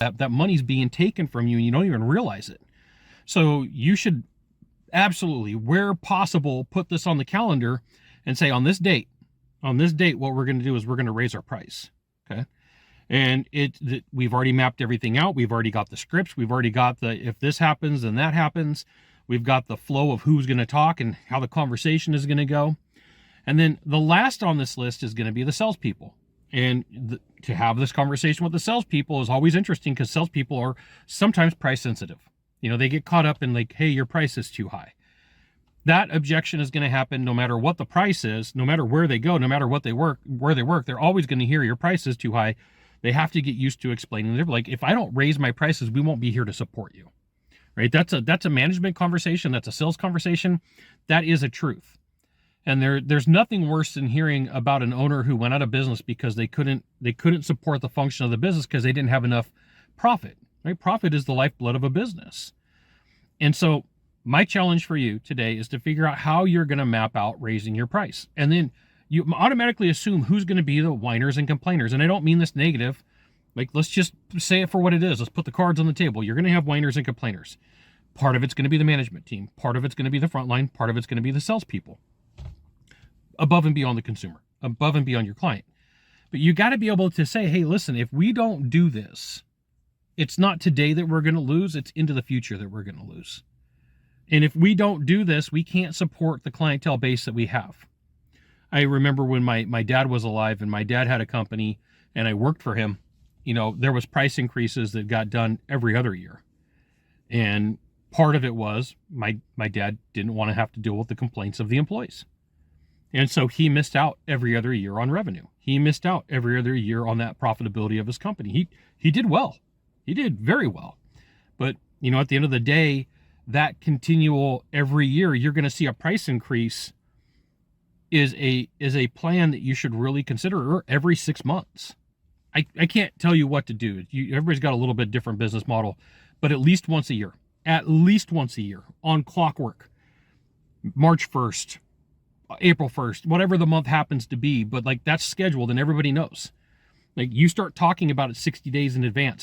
that money's being taken from you and you don't even realize it. So you should absolutely, where possible, put this on the calendar and say, on this date, what we're going to do is we're going to raise our price. Okay. And we've already mapped everything out. We've already got the scripts. We've already got if this happens, then that happens. We've got the flow of who's going to talk and how the conversation is going to go. And then the last on this list is going to be the salespeople. And to have this conversation with the salespeople is always interesting because salespeople are sometimes price sensitive. They get caught up in like, hey, your price is too high. That objection is going to happen no matter what the price is, no matter where they go, no matter where they work, they're always going to hear your price is too high. They have to get used to explaining. They're like, if I don't raise my prices, we won't be here to support you. Right? That's a management conversation. That's a sales conversation. That is a truth. And there's nothing worse than hearing about an owner who went out of business because they couldn't support the function of the business because they didn't have enough profit. Right? Profit is the lifeblood of a business. And so my challenge for you today is to figure out how you're going to map out raising your price. And then you automatically assume who's going to be the whiners and complainers. And I don't mean this negative. Like, let's just say it for what it is. Let's put the cards on the table. You're going to have whiners and complainers. Part of it's going to be the management team. Part of it's going to be the front line. Part of it's going to be the salespeople. Above and beyond the consumer. Above and beyond your client. But you got to be able to say, hey, listen, if we don't do this, it's not today that we're going to lose. It's into the future that we're going to lose. And if we don't do this, we can't support the clientele base that we have. I remember when my dad was alive and my dad had a company and I worked for him, there was price increases that got done every other year. And part of it was my dad didn't want to have to deal with the complaints of the employees. And so he missed out every other year on revenue. He missed out every other year on that profitability of his company. He did well. He did very well. But, at the end of the day, that continual every year, you're going to see a price increase is a plan that you should really consider, or every 6 months. I can't tell you what to do. Everybody's got a little bit different business model, but at least once a year on clockwork, March 1st, April 1st, whatever the month happens to be, but like that's scheduled and everybody knows. Like you start talking about it 60 days in advance.